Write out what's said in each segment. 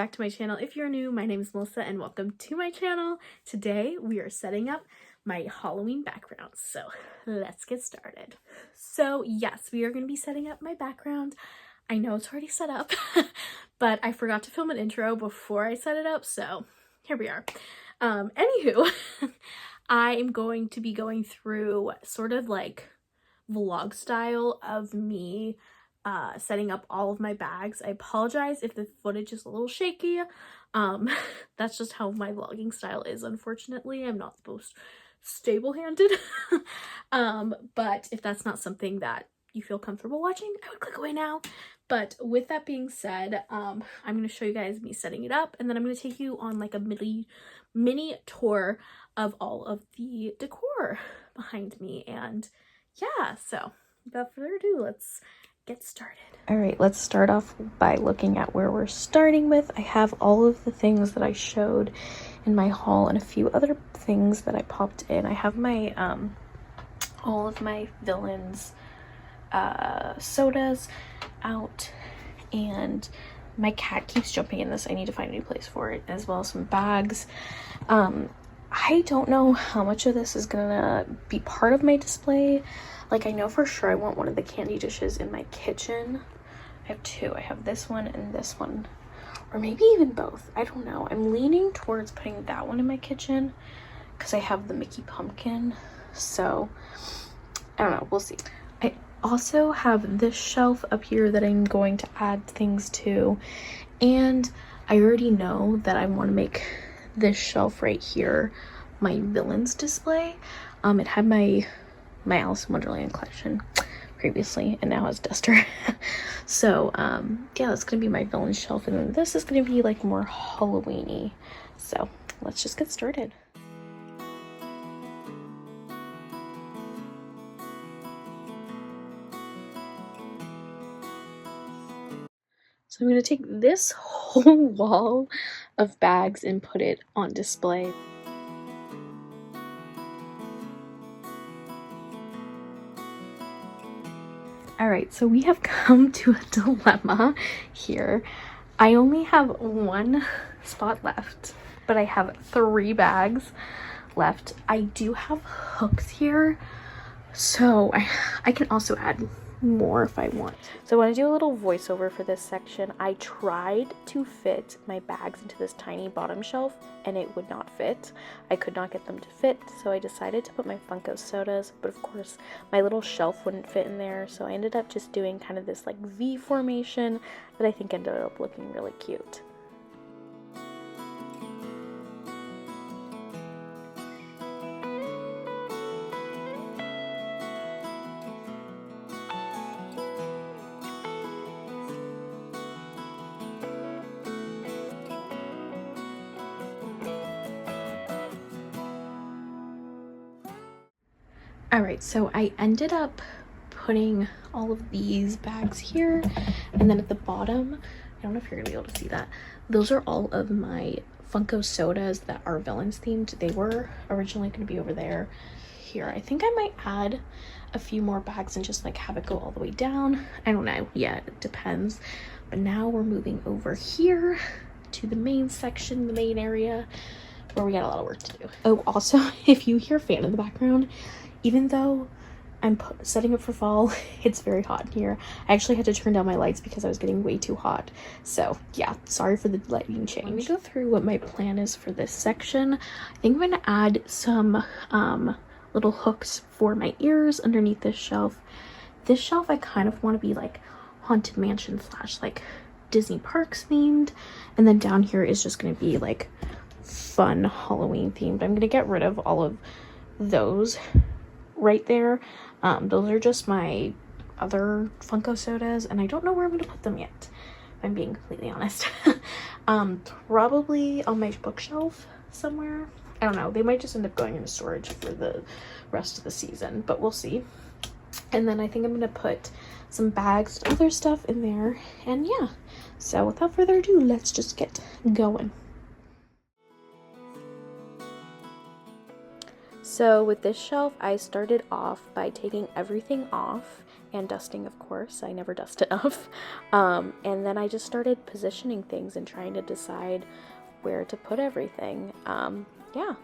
back to my channel. If you're new, my name is Melissa and welcome to my channel. Today we are setting up my Halloween background, so let's get started. So yes, we are going to be setting up my background. I know it's already set up, but I forgot to film an intro before I set it up, so here we are. Anywho, I am going to be going through sort of like vlog style of me setting up all of my bags. I apologize if the footage is a little shaky. That's just how my vlogging style is, unfortunately. I'm not the most stable-handed. But if that's not something that you feel comfortable watching, I would click away now. But with that being said, I'm going to show you guys me setting it up, and then I'm going to take you on like a mini tour of all of the decor behind me. And yeah, so without further ado, let's get started. All right, let's start off by looking at where we're starting with. I have all of the things that I showed in my haul and a few other things that I popped in. I have my all of my villains sodas out, and my cat keeps jumping in this. I need to find a new place for it, as well as some bags. I don't know how much of this is gonna be part of my display. Like, I know for sure I want one of the candy dishes in my kitchen. I have two. I have this one and this one. Or maybe even both. I don't know. I'm leaning towards putting that one in my kitchen because I have the Mickey pumpkin. So, I don't know. We'll see. I also have this shelf up here that I'm going to add things to. And I already know that I want to make this shelf right here my villains display. It had my Alice in Wonderland collection previously, and now has Duster. So yeah, that's gonna be my villain shelf, and then this is gonna be like more Halloween-y. So let's just get started. So I'm gonna take this whole wall of bags and put it on display. Alright, so we have come to a dilemma here. I only have one spot left, but I have 3 bags left. I do have hooks here, so I can also add more if I want. So I want to do a little voiceover for this section. I tried to fit my bags into this tiny bottom shelf and it would not fit. I could not get them to fit, so I decided to put my Funko sodas, but of course my little shelf wouldn't fit in there, so I ended up just doing kind of this like V formation that I think ended up looking really cute. Alright, so I ended up putting all of these bags here, and then at the bottom, I don't know if you're gonna be able to see that, those are all of my Funko sodas that are villains themed. They were originally going to be over there. Here, I think I might add a few more bags and just like have it go all the way down. I don't know yet, it depends. But now we're moving over here to the main section, the main area, where we got a lot of work to do. Oh, also, if you hear a fan in the background, even though I'm setting up for fall, it's very hot in here. I actually had to turn down my lights because I was getting way too hot. So yeah, sorry for the lighting change. Let me go through what my plan is for this section. I think I'm going to add some little hooks for my ears underneath this shelf. This shelf I kind of want to be like Haunted Mansion / like Disney Parks themed. And then down here is just going to be like fun Halloween themed. I'm going to get rid of all of those right there. Those are just my other Funko sodas, and I don't know where I'm going to put them yet, if I'm being completely honest. Probably on my bookshelf somewhere. I don't know. They might just end up going into storage for the rest of the season, but we'll see. And then I think I'm going to put some bags and other stuff in there, and yeah. So without further ado, let's just get going. So with this shelf, I started off by taking everything off and dusting, of course. I never dust enough. And then I just started positioning things and trying to decide where to put everything. Yeah.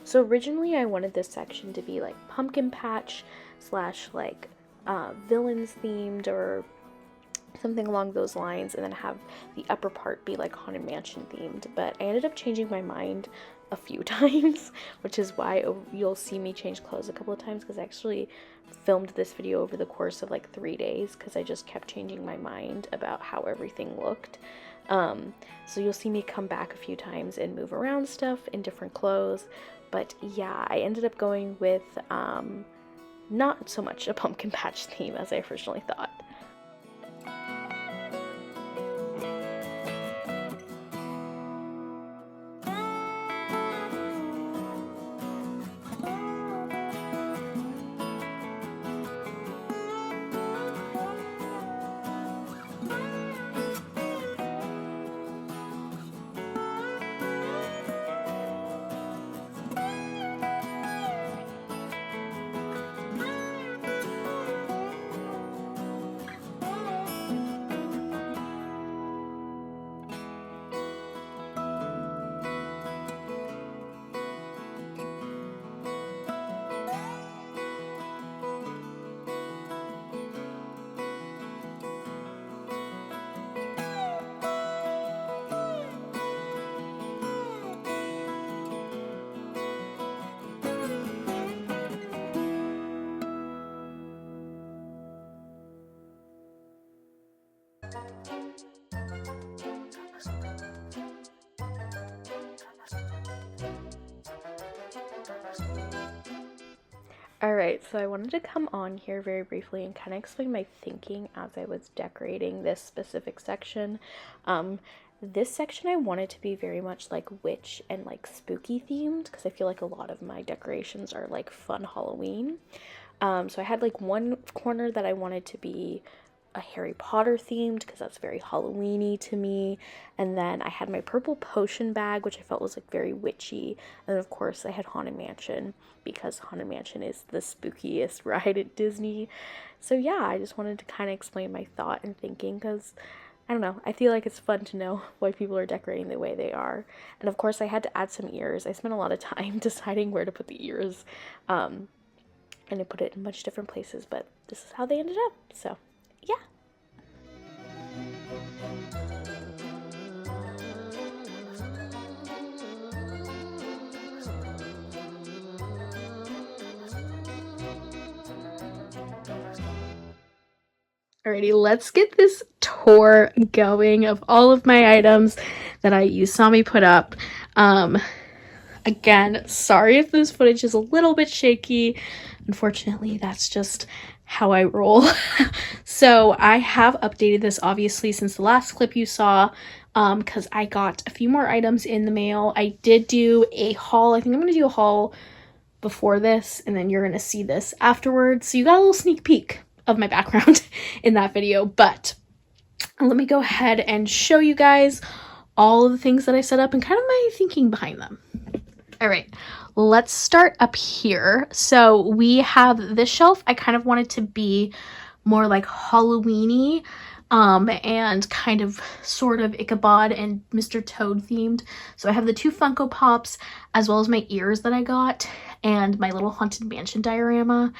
So originally I wanted this section to be like pumpkin patch slash like villains themed or something along those lines, and then have the upper part be like Haunted Mansion themed. But I ended up changing my mind a few times, which is why you'll see me change clothes a couple of times, because I actually filmed this video over the course of like 3 days because I just kept changing my mind about how everything looked. So you'll see me come back a few times and move around stuff in different clothes. But yeah, I ended up going with not so much a pumpkin patch theme as I originally thought. Alright, so I wanted to come on here very briefly and kind of explain my thinking as I was decorating this specific section. This section I wanted to be very much like witch and like spooky themed, because I feel like a lot of my decorations are like fun Halloween. So I had like one corner that I wanted to be a Harry Potter themed, because that's very Halloween-y to me. And then I had my purple potion bag, which I felt was like very witchy. And then of course I had Haunted Mansion, because Haunted Mansion is the spookiest ride at Disney. So yeah, I just wanted to kind of explain my thought and thinking, because I don't know, I feel like it's fun to know why people are decorating the way they are. And of course I had to add some ears. I spent a lot of time deciding where to put the ears, and I put it in a bunch of different places, but this is how they ended up. So yeah. Alrighty, let's get this tour going of all of my items that you saw me put up. Again, sorry if this footage is a little bit shaky. Unfortunately, that's just how I roll. So I have updated this obviously since the last clip you saw, because I got a few more items in the mail. I did do a haul. I think I'm going to do a haul before this, and then you're going to see this afterwards. So you got a little sneak peek of my background in that video, but let me go ahead and show you guys all of the things that I set up and kind of my thinking behind them. All right, let's start up here. So we have this shelf. I kind of wanted to be more like Halloween-y, and kind of sort of Ichabod and Mr. Toad themed. So I have the 2 Funko Pops, as well as my ears that I got, and my little Haunted Mansion diorama,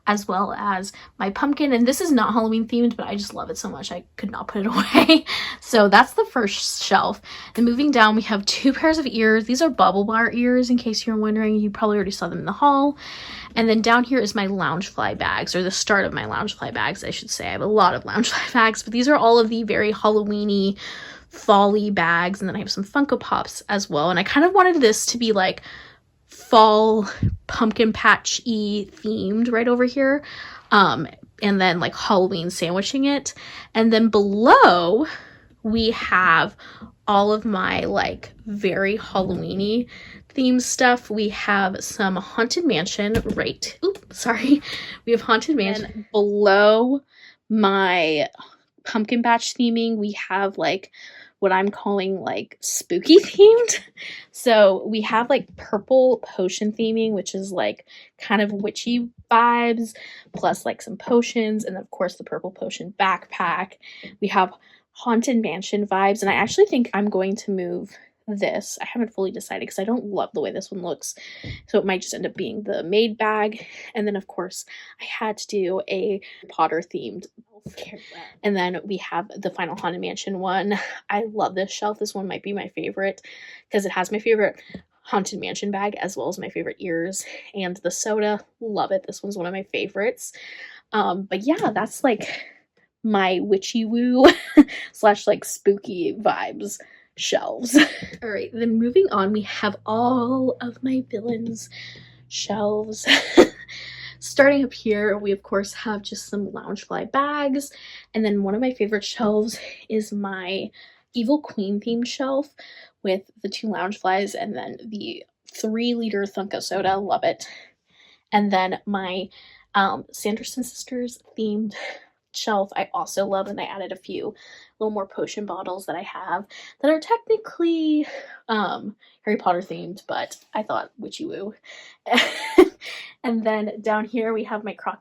as well as my pumpkin. And this is not Halloween themed, but I just love it so much I could not put it away. So that's the first shelf. Then moving down, we have 2 pairs of ears. These are bubble bar ears, in case you're wondering. You probably already saw them in the haul. And then down here is my Loungefly bags, or the start of my Loungefly bags, I should say. I have a lot of Loungefly bags, but these are all of the very Halloween-y, fall-y bags. And then I have some Funko Pops as well. And I kind of wanted this to be like fall pumpkin patch-y themed right over here, and then like Halloween sandwiching it. And then below we have all of my like very Halloween-y theme stuff. We have some Haunted Mansion we have Haunted Mansion. And below my pumpkin patch theming, we have like what I'm calling like spooky themed. So we have like purple potion theming, which is like kind of witchy vibes, plus like some potions, and of course the purple potion backpack. We have haunted mansion vibes, and I actually think I'm going to move this. I haven't fully decided because I don't love the way this one looks, so it might just end up being the maid bag. And then of course I had to do a Potter themed, and then we have the final haunted mansion one. I love this shelf. This one might be my favorite because it has my favorite haunted mansion bag as well as my favorite ears and the soda. Love it. This one's one of my favorites. But yeah, that's like my witchy woo slash like spooky vibes shelves. All right, then moving on, we have all of my villains shelves. Starting up here, we of course have just some Loungefly bags, and then one of my favorite shelves is my Evil Queen themed shelf with the 2 Loungeflies and then the 3-liter Thunko soda. Love it. And then my Sanderson Sisters themed shelf I also love, and I added a few little more potion bottles that I have that are technically Harry Potter themed, but I thought witchy woo. And then down here we have my Croc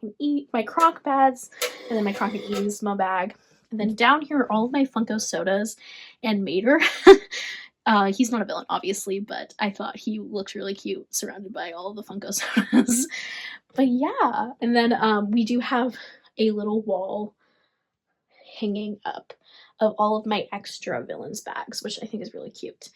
pads, and then my Croc and Easemma bag. And then down here are all of my Funko sodas and Mater. He's not a villain, obviously, but I thought he looked really cute surrounded by all of the Funko sodas. But yeah, and then we do have a little wall hanging up of all of my extra villains bags, which I think is really cute.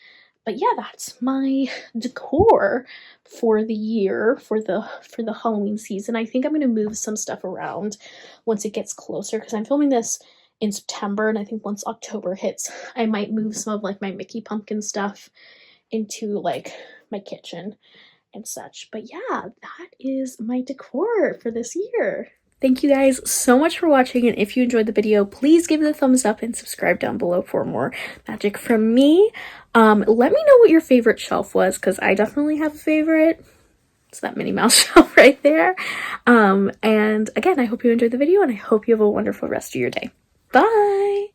But yeah, that's my decor for the year, for the Halloween season. I think I'm going to move some stuff around once it gets closer, because I'm filming this in September, and I think once October hits, I might move some of like my Mickey pumpkin stuff into like my kitchen and such. But yeah, that is my decor for this year. Thank you guys so much for watching, and if you enjoyed the video, please give it a thumbs up and subscribe down below for more magic from me. Let me know what your favorite shelf was, because I definitely have a favorite. It's that Minnie Mouse shelf right there. And again, I hope you enjoyed the video, and I hope you have a wonderful rest of your day. Bye!